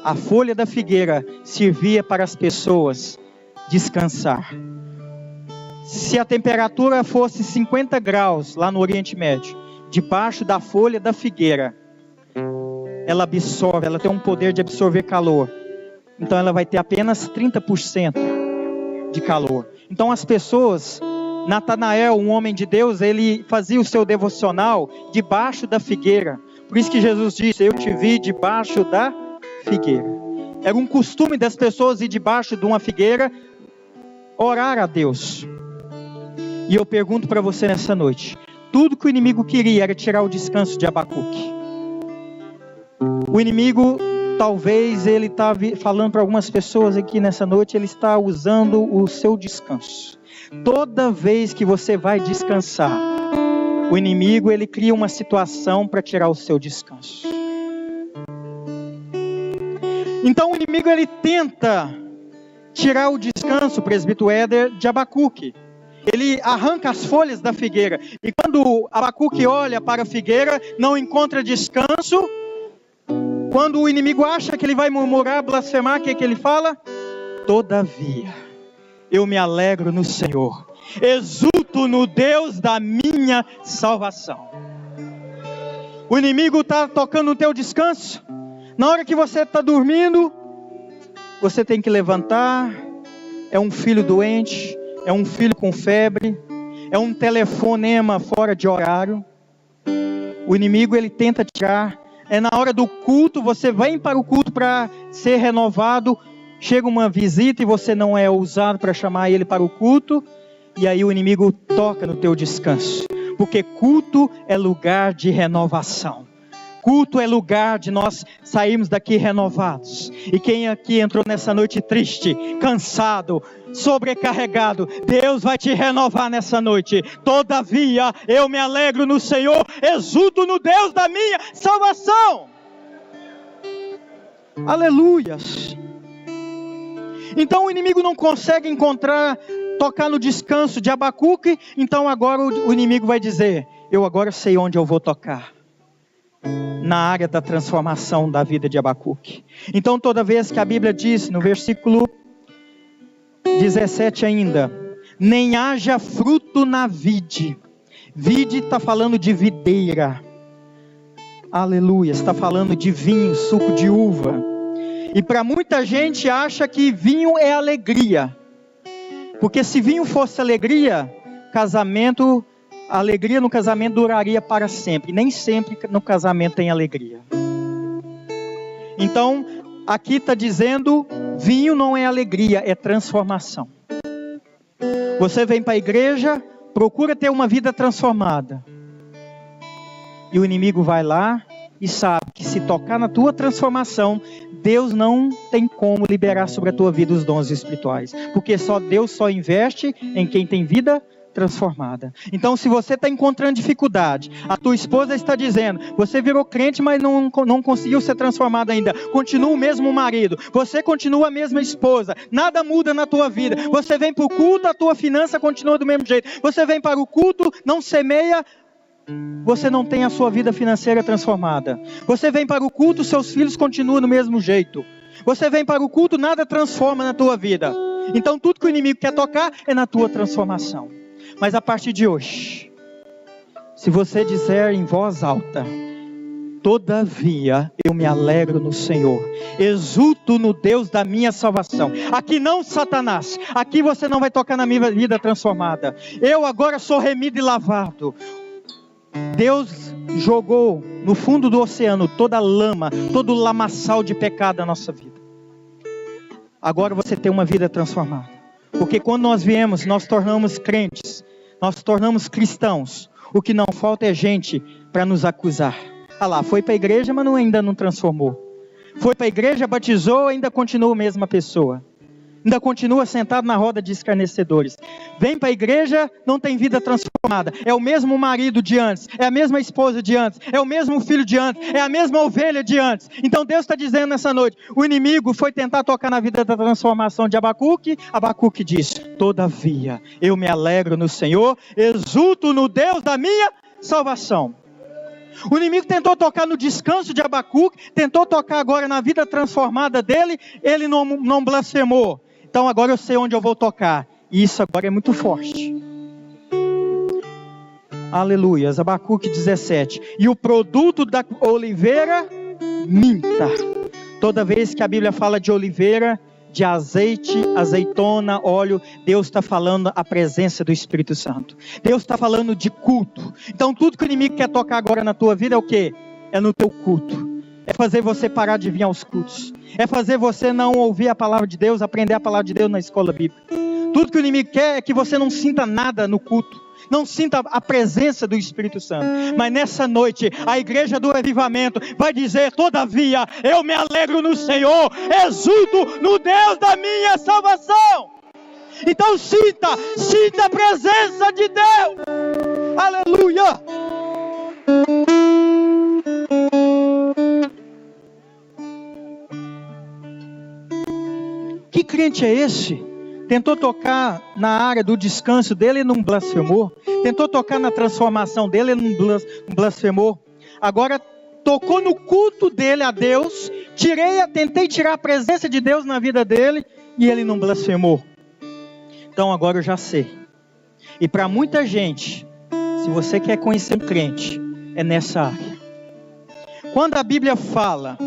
A folha da figueira servia para as pessoas descansar. Se a temperatura fosse 50 graus lá no Oriente Médio, debaixo da folha da figueira, ela absorve, ela tem um poder de absorver calor. Então ela vai ter apenas 30% de calor. Então as pessoas, Natanael, um homem de Deus, ele fazia o seu devocional debaixo da figueira. Por isso que Jesus disse: eu te vi debaixo da figueira. Era um costume das pessoas ir debaixo de uma figueira, orar a Deus. E eu pergunto para você nessa noite, tudo que o inimigo queria era tirar o descanso de Abacuque. O inimigo, talvez ele está falando para algumas pessoas aqui nessa noite, ele está usando o seu descanso. Toda vez que você vai descansar, o inimigo ele cria uma situação para tirar o seu descanso. Então o inimigo ele tenta tirar o descanso, presbítero Éder, de Abacuque. Ele arranca as folhas da figueira. E quando Abacuque olha para a figueira, não encontra descanso. Quando o inimigo acha que ele vai murmurar, blasfemar, o que ele fala? Todavia, eu me alegro no Senhor. Exulto no Deus da minha salvação. O inimigo está tocando o teu descanso. Na hora que você está dormindo, você tem que levantar. É um filho doente. É um filho com febre, é um telefonema fora de horário. O inimigo ele tenta tirar. É na hora do culto, você vem para o culto para ser renovado. Chega uma visita e você não é ousado para chamar ele para o culto. E aí o inimigo toca no teu descanso. Porque culto é lugar de renovação. Culto é lugar de nós sairmos daqui renovados. E quem aqui entrou nessa noite triste, cansado, sobrecarregado, Deus vai te renovar nessa noite. Todavia, eu me alegro no Senhor, exulto no Deus da minha salvação. Aleluias. Então o inimigo não consegue tocar no descanso de Abacuque. Então agora o inimigo vai dizer: eu agora sei onde eu vou tocar. Na área da transformação da vida de Abacuque. Então toda vez que a Bíblia diz, no versículo 17 ainda, nem haja fruto na vide. Vide está falando de videira. Aleluia, está falando de vinho, suco de uva. E para muita gente acha que vinho é alegria. Porque se vinho fosse alegria, a alegria no casamento duraria para sempre. Nem sempre no casamento tem alegria. Então, aqui está dizendo, vinho não é alegria, é transformação. Você vem para a igreja, procura ter uma vida transformada. E o inimigo vai lá e sabe que se tocar na tua transformação, Deus não tem como liberar sobre a tua vida os dons espirituais. Porque Deus só investe em quem tem vida transformada. Então, se você está encontrando dificuldade, a tua esposa está dizendo, você virou crente, mas não conseguiu ser transformado ainda, continua o mesmo marido, você continua a mesma esposa, nada muda na tua vida, você vem para o culto, a tua finança continua do mesmo jeito, você vem para o culto, não semeia, você não tem a sua vida financeira transformada, você vem para o culto, seus filhos continuam do mesmo jeito, você vem para o culto, nada transforma na tua vida. Então tudo que o inimigo quer tocar é na tua transformação. Mas a partir de hoje, se você disser em voz alta, todavia eu me alegro no Senhor, exulto no Deus da minha salvação. Aqui não, Satanás, aqui você não vai tocar na minha vida transformada. Eu agora sou remido e lavado. Deus jogou no fundo do oceano toda a lama, todo o lamaçal de pecado da nossa vida. Agora você tem uma vida transformada. Porque quando nós viemos, nós tornamos crentes, nós tornamos cristãos. O que não falta é gente para nos acusar. Ah lá, foi para a igreja, mas ainda não transformou. Foi para a igreja, batizou, ainda continua a mesma pessoa. Ainda continua sentado na roda de escarnecedores. Vem para a igreja, não tem vida transformada. É o mesmo marido de antes, é a mesma esposa de antes, é o mesmo filho de antes, é a mesma ovelha de antes. Então Deus está dizendo nessa noite, o inimigo foi tentar tocar na vida da transformação de Abacuque. Abacuque diz, todavia eu me alegro no Senhor, exulto no Deus da minha salvação. O inimigo tentou tocar no descanso de Abacuque, tentou tocar agora na vida transformada dele, ele não blasfemou. Então agora eu sei onde eu vou tocar. E isso agora é muito forte. Aleluia. Abacuque 17. E o produto da oliveira minta. Toda vez que a Bíblia fala de oliveira, de azeite, azeitona, óleo, Deus está falando a presença do Espírito Santo. Deus está falando de culto. Então tudo que o inimigo quer tocar agora na tua vida é o quê? É no teu culto. É fazer você parar de vir aos cultos. É fazer você não ouvir a palavra de Deus, aprender a palavra de Deus na escola bíblica. Tudo que o inimigo quer é que você não sinta nada no culto. Não sinta a presença do Espírito Santo. Mas nessa noite, a igreja do avivamento vai dizer, todavia, eu me alegro no Senhor, exulto no Deus da minha salvação. Então sinta a presença de Deus. Aleluia. Que crente é esse? Tentou tocar na área do descanso dele e não blasfemou. Tentou tocar na transformação dele e não blasfemou. Agora tocou no culto dele a Deus. Tentei tirar a presença de Deus na vida dele e ele não blasfemou. Então agora eu já sei. E para muita gente, se você quer conhecer um crente, é nessa área. Quando a Bíblia fala...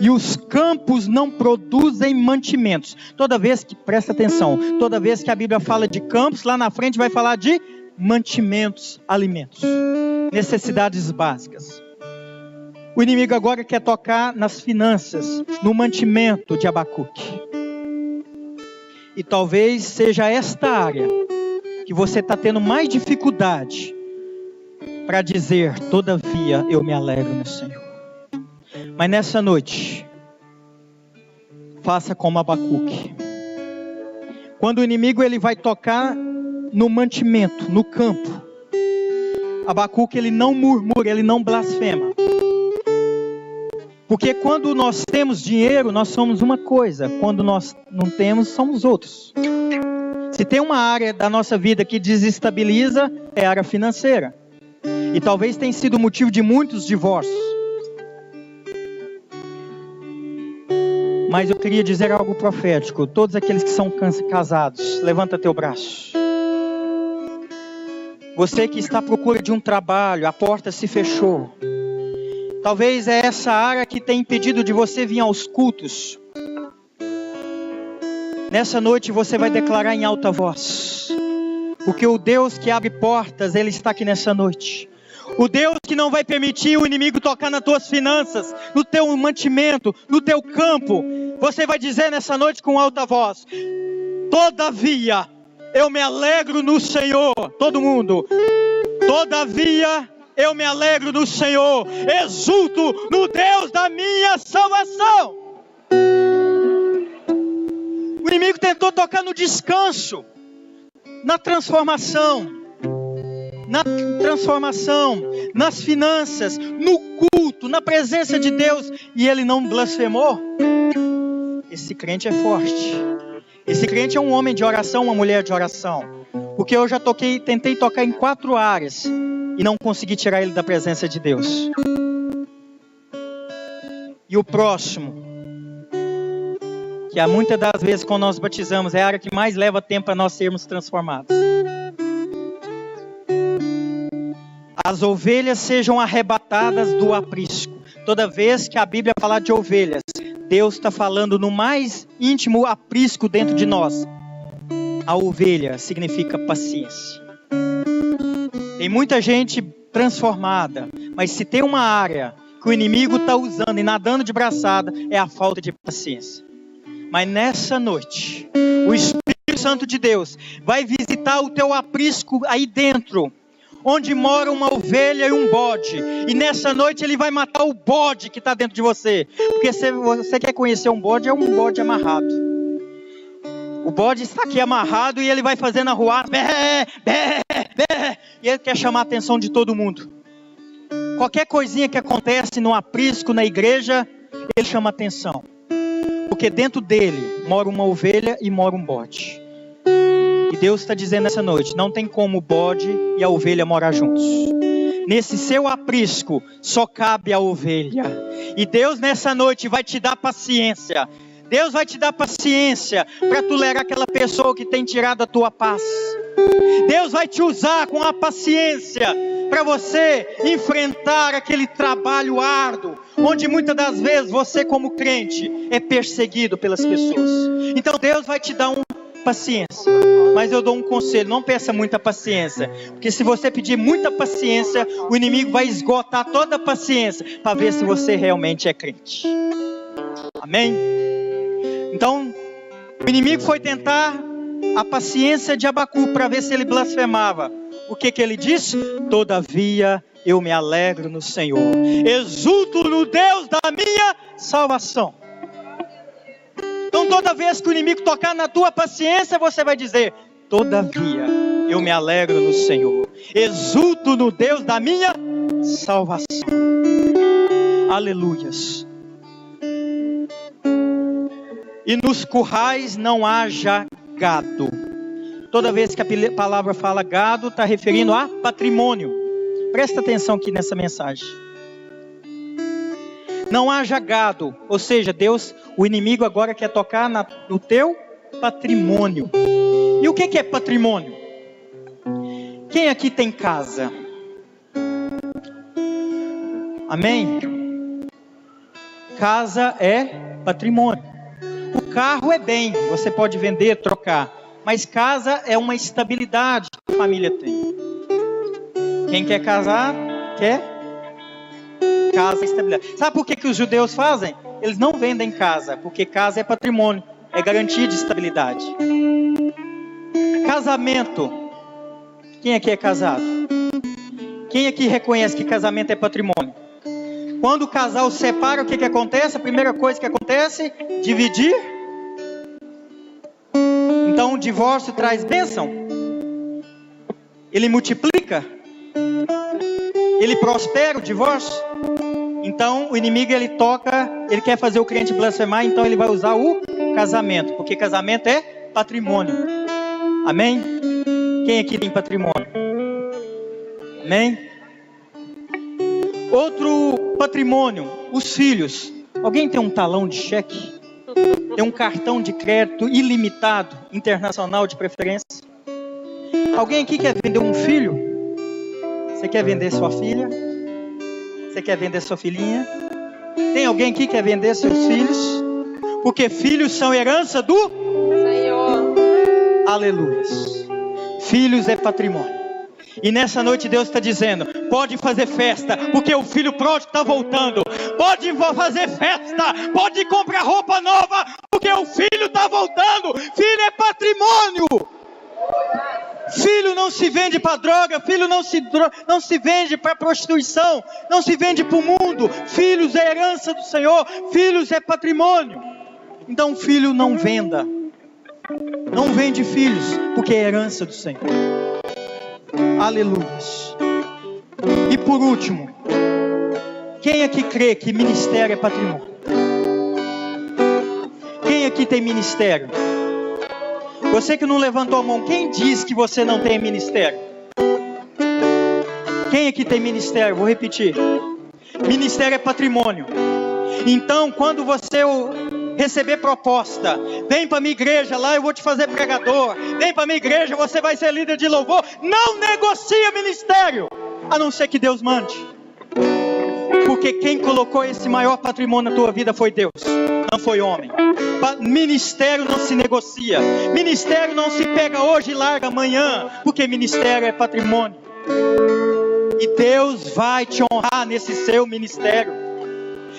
E os campos não produzem mantimentos. Toda vez que, presta atenção, toda vez que a Bíblia fala de campos, lá na frente vai falar de mantimentos, alimentos, necessidades básicas. O inimigo agora quer tocar nas finanças, no mantimento de Abacuque. E talvez seja esta área que você está tendo mais dificuldade para dizer, todavia eu me alegro no Senhor. Mas nessa noite, faça como Abacuque. Quando o inimigo ele vai tocar no mantimento, no campo, Abacuque ele não murmura, ele não blasfema. Porque quando nós temos dinheiro, nós somos uma coisa. Quando nós não temos, somos outros. Se tem uma área da nossa vida que desestabiliza, é a área financeira. E talvez tenha sido motivo de muitos divórcios. Mas eu queria dizer algo profético. Todos aqueles que são casados, levanta teu braço. Você que está à procura de um trabalho, a porta se fechou. Talvez é essa área que tem impedido de você vir aos cultos. Nessa noite você vai declarar em alta voz, porque o Deus que abre portas, Ele está aqui nessa noite. O Deus que não vai permitir o inimigo tocar nas tuas finanças, no teu mantimento, no teu campo. Você vai dizer nessa noite com alta voz: todavia, eu me alegro no Senhor. Todo mundo. Todavia, eu me alegro no Senhor. Exulto no Deus da minha salvação. O inimigo tentou tocar no descanso, na transformação, nas finanças, no culto, na presença de Deus, e ele não blasfemou. Esse crente é forte. Esse crente é um homem de oração, uma mulher de oração. Porque eu já tentei tocar em 4 áreas e não consegui tirar ele da presença de Deus. E o próximo, que há muitas das vezes quando nós batizamos, é a área que mais leva tempo para nós sermos transformados. As ovelhas sejam arrebatadas do aprisco. Toda vez que a Bíblia fala de ovelhas, Deus está falando no mais íntimo aprisco dentro de nós. A ovelha significa paciência. Tem muita gente transformada, mas se tem uma área que o inimigo está usando e nadando de braçada, é a falta de paciência. Mas nessa noite, o Espírito Santo de Deus vai visitar o teu aprisco aí dentro, onde mora uma ovelha e um bode. E nessa noite ele vai matar o bode que está dentro de você. Porque se você quer conhecer um bode, é um bode amarrado. O bode está aqui amarrado e ele vai fazendo arruar. Bé, bé, bé, e ele quer chamar a atenção de todo mundo. Qualquer coisinha que acontece no aprisco, na igreja, ele chama atenção. Porque dentro dele mora uma ovelha e mora um bode. E Deus está dizendo nessa noite, não tem como o bode e a ovelha morar juntos. Nesse seu aprisco só cabe a ovelha. E Deus nessa noite vai te dar paciência. Deus vai te dar paciência para tolerar aquela pessoa que tem tirado a tua paz. Deus vai te usar com a paciência para você enfrentar aquele trabalho árduo, onde muitas das vezes você como crente é perseguido pelas pessoas. Então Deus vai te dar paciência, mas eu dou um conselho: não peça muita paciência, porque se você pedir muita paciência, o inimigo vai esgotar toda a paciência para ver se você realmente é crente. Amém? Então, o inimigo foi tentar a paciência de Abacu para ver se ele blasfemava. O que ele disse? Todavia eu me alegro no Senhor, exulto no Deus da minha salvação. Então toda vez que o inimigo tocar na tua paciência, você vai dizer: todavia eu me alegro no Senhor, exulto no Deus da minha salvação. Aleluias. E nos currais não haja gado. Toda vez que a palavra fala gado, está referindo a patrimônio. Presta atenção aqui nessa mensagem. Não haja gado, ou seja, Deus, o inimigo agora quer tocar no teu patrimônio. E o que é patrimônio? Quem aqui tem casa? Amém? Casa é patrimônio. O carro é bem, você pode vender, trocar. Mas casa é uma estabilidade que a família tem. Quem quer casar, quer casa e estabilidade. Sabe por que os judeus fazem? Eles não vendem casa, porque casa é patrimônio, é garantia de estabilidade. Casamento. Quem aqui é casado? Quem aqui reconhece que casamento é patrimônio? Quando o casal se separa, o que acontece? A primeira coisa que acontece, dividir. Então o divórcio traz bênção. Ele multiplica. Ele prospera o divórcio. Então o inimigo ele toca, ele quer fazer o crente blasfemar, então ele vai usar o casamento, porque casamento é patrimônio. Amém? Quem aqui tem patrimônio? Amém? Outro patrimônio, os filhos. Alguém tem um talão de cheque? Tem um cartão de crédito ilimitado, internacional de preferência? Alguém aqui quer vender um filho? Você quer vender sua filha? Você quer vender sua filhinha? Tem alguém aqui que quer vender seus filhos? Porque filhos são herança do Senhor. Aleluia. Filhos é patrimônio. E nessa noite Deus está dizendo: pode fazer festa, porque o filho pródigo está voltando. Pode fazer festa, pode comprar roupa nova, porque o filho está voltando. Filho é patrimônio. Filho não se vende para droga, filho não se vende para prostituição, não se vende para o mundo. Filhos é herança do Senhor, filhos é patrimônio. Então filho não venda, não vende filhos, porque é herança do Senhor. Aleluia. E por último, quem aqui crê que ministério é patrimônio? Quem aqui tem ministério? Você que não levantou a mão, quem diz que você não tem ministério? Quem aqui tem ministério? Vou repetir. Ministério é patrimônio. Então, quando você receber proposta, vem para minha igreja, lá eu vou te fazer pregador. Vem para minha igreja, você vai ser líder de louvor. Não negocia ministério, a não ser que Deus mande. Porque quem colocou esse maior patrimônio na tua vida foi Deus, não foi homem. Ministério não se negocia. Ministério não se pega hoje e larga amanhã, porque ministério é patrimônio. E Deus vai te honrar nesse seu ministério.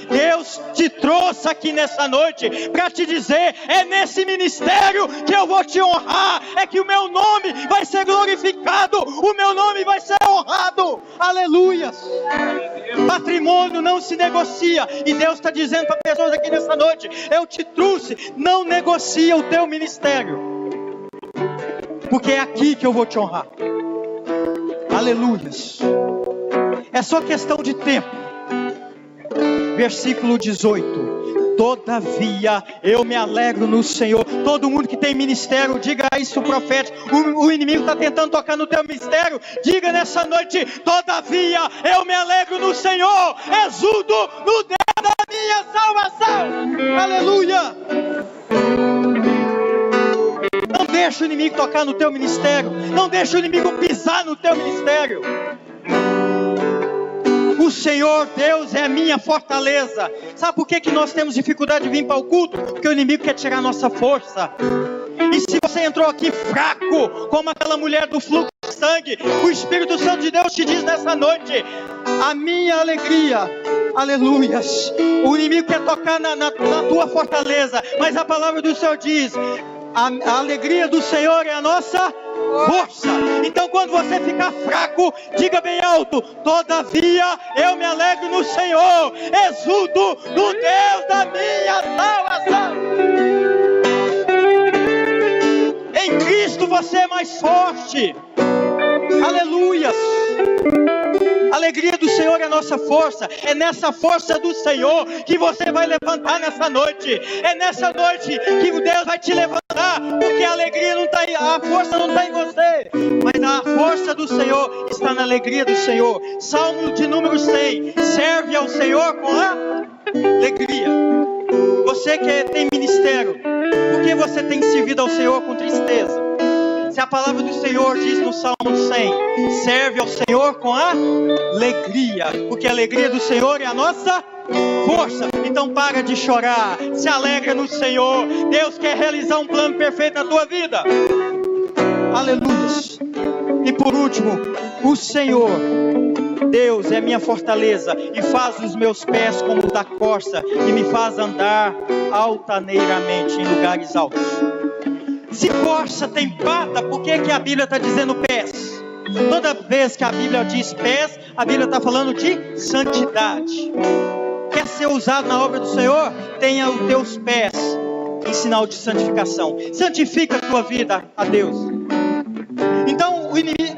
Deus te trouxe aqui nessa noite para te dizer: é nesse ministério que eu vou te honrar, é que o meu nome vai ser glorificado, o meu nome vai ser honrado. Aleluia. Patrimônio não se negocia. E Deus está dizendo para pessoas aqui nessa noite: eu te trouxe, não negocia o teu ministério, porque é aqui que eu vou te honrar. Aleluia. É só questão de tempo. Versículo 18: todavia eu me alegro no Senhor. Todo mundo que tem ministério, diga isso profético. O inimigo está tentando tocar no teu ministério. Diga nessa noite: todavia eu me alegro no Senhor, exulto no Deus da minha salvação. Aleluia. Não deixa o inimigo tocar no teu ministério. Não deixa o inimigo pisar no teu ministério. O Senhor Deus é a minha fortaleza. Sabe por que nós temos dificuldade de vir para o culto? Porque o inimigo quer tirar a nossa força. E se você entrou aqui fraco, como aquela mulher do fluxo de sangue, o Espírito Santo de Deus te diz nessa noite: a minha alegria, aleluia. O inimigo quer tocar na tua fortaleza, mas a palavra do Senhor diz: a alegria do Senhor é a nossa força. Então quando você ficar fraco, diga bem alto: todavia eu me alegro no Senhor, exulto no Deus da minha salvação. Em Cristo você é mais forte. Aleluia. A alegria do Senhor é a nossa força. É nessa força do Senhor que você vai levantar nessa noite. É nessa noite que Deus vai te levantar. Porque a alegria não está aí, a força não está em você, mas a força do Senhor está na alegria do Senhor. Salmo de número 100: serve ao Senhor com alegria. Você que tem ministério, por que você tem servido ao Senhor com tristeza? Se a palavra do Senhor diz no Salmo 100: serve ao Senhor com alegria, porque a alegria do Senhor é a nossa força. Então para de chorar, se alegra no Senhor. Deus quer realizar um plano perfeito na tua vida. Aleluia. E por último, o Senhor Deus é minha fortaleza e faz os meus pés como o da corça e me faz andar altaneiramente em lugares altos. Se corça tem pata, por que a Bíblia está dizendo pés? Toda vez que a Bíblia diz pés, a Bíblia está falando de santidade. Quer ser usado na obra do Senhor? Tenha os teus pés em sinal de santificação. Santifica a tua vida a Deus. Então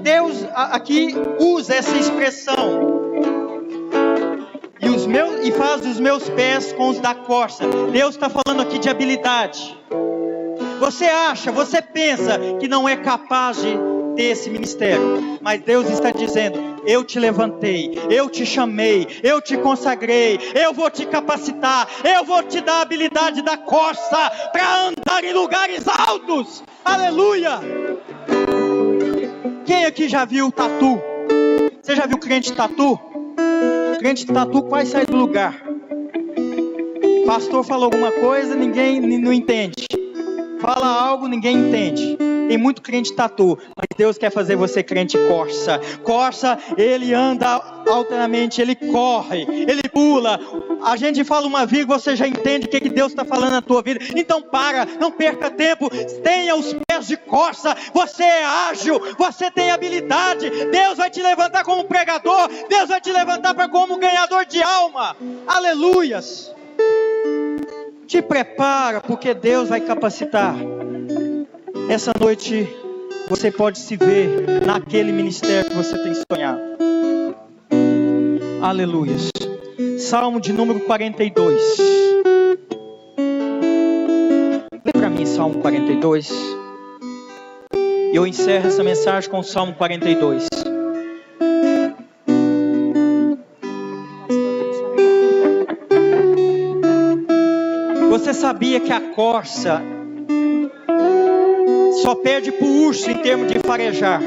Deus aqui usa essa expressão: e faz os meus pés com os da corça. Deus está falando aqui de habilidade. Você pensa que não é capaz de ter esse ministério, mas Deus está dizendo: eu te levantei, eu te chamei, eu te consagrei, eu vou te capacitar, eu vou te dar a habilidade da corça para andar em lugares altos. Aleluia. Quem aqui já viu tatu? Você já viu crente tatu? crente tatu quase sai do lugar. Pastor falou alguma coisa, ninguém não entende. Fala algo, ninguém entende. Tem muito crente tatu, mas Deus quer fazer você crente corsa. Corsa, ele anda altamente, ele corre, ele pula. A gente fala uma vírgula, você já entende o que Deus está falando na tua vida. Então para, não perca tempo, tenha os pés de corsa. Você é ágil, você tem habilidade. Deus vai te levantar como pregador, Deus vai te levantar como ganhador de alma. Aleluias. Te prepara, porque Deus vai capacitar. Essa noite você pode se ver naquele ministério que você tem sonhado. Aleluias. Salmo de número 42. Lê para mim Salmo 42. E eu encerro essa mensagem com o Salmo 42. Você sabia que a corça só perde para o urso em termos de farejar?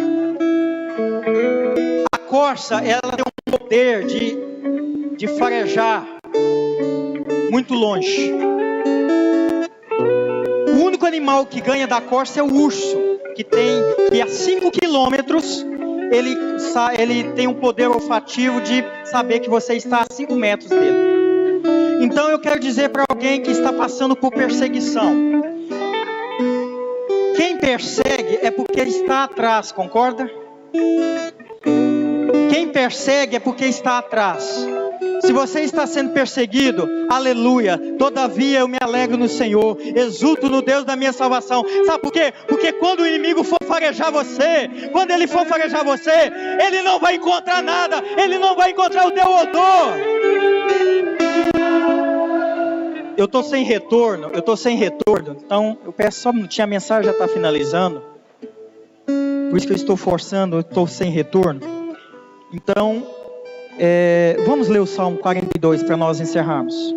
A corça, ela tem um poder de farejar muito longe. O único animal que ganha da corça é o urso, que a 5 quilômetros ele tem um poder olfativo de saber que você está a 5 metros dele. Então eu quero dizer para alguém que está passando por perseguição: quem persegue é porque está atrás, concorda? Quem persegue é porque está atrás. Se você está sendo perseguido, aleluia, todavia eu me alegro no Senhor, exulto no Deus da minha salvação. Sabe por quê? Porque quando o inimigo for farejar você, quando ele for farejar você, ele não vai encontrar nada, ele não vai encontrar o teu odor. Eu estou sem retorno, então eu peço só um minutinho, a mensagem já está finalizando, por isso que eu estou forçando, eu estou sem retorno. Então, vamos ler o Salmo 42 para nós encerrarmos.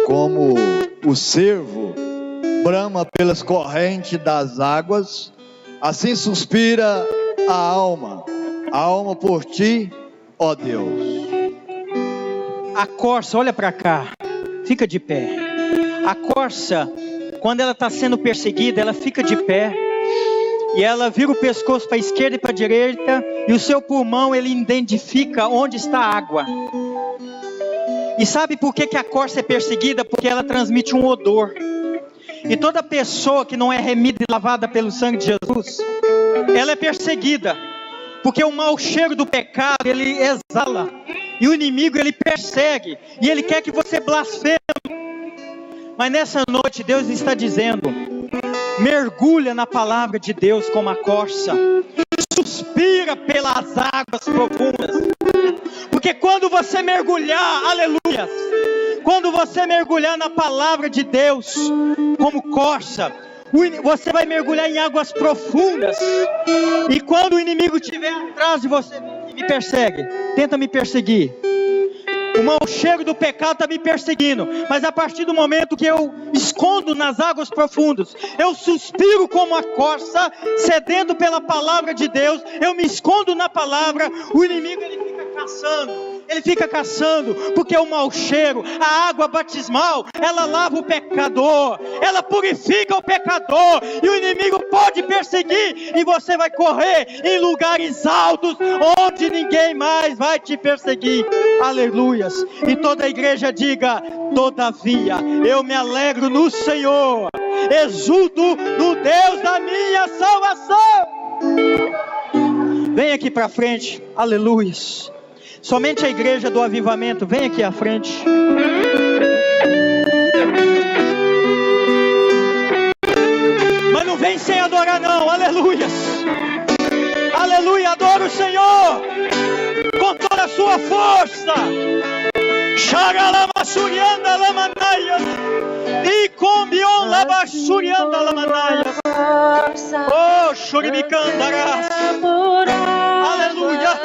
Como o cervo brama pelas correntes das águas, assim suspira a alma por ti, ó Deus. A corça, olha para cá, fica de pé. A corça, quando ela está sendo perseguida, ela fica de pé e ela vira o pescoço para a esquerda e para a direita, e o seu pulmão ele identifica onde está a água. E sabe por que a corça é perseguida? Porque ela transmite um odor. E toda pessoa que não é remida e lavada pelo sangue de Jesus, ela é perseguida, porque o mau cheiro do pecado, ele exala, e o inimigo, ele persegue, e ele quer que você blasfeme. Mas nessa noite, Deus está dizendo: mergulha na palavra de Deus como a corça, suspira pelas águas profundas, porque quando você mergulhar, aleluia, quando você mergulhar na palavra de Deus como corça, você vai mergulhar em águas profundas. E quando o inimigo estiver atrás de você, me persegue, tenta me perseguir, o mau cheiro do pecado está me perseguindo, mas a partir do momento que eu escondo nas águas profundas, eu suspiro como a corça, sedento pela palavra de Deus, eu me escondo na palavra, o inimigo ele fica caçando, porque o mau cheiro, a água batismal, ela lava o pecador, ela purifica o pecador, e o inimigo pode perseguir, e você vai correr em lugares altos, onde ninguém mais vai te perseguir. Aleluias. E toda a igreja diga: todavia eu me alegro no Senhor, exulto no Deus da minha salvação. Vem aqui para frente, aleluias. Somente a igreja do avivamento, vem aqui à frente. Mas não vem sem adorar não, aleluias. Aleluia, adora o Senhor com toda a sua força. Xaralamasurianda lamanaias, e combion labasurianda lamanaias. Oh, churibicandarás. Aleluia.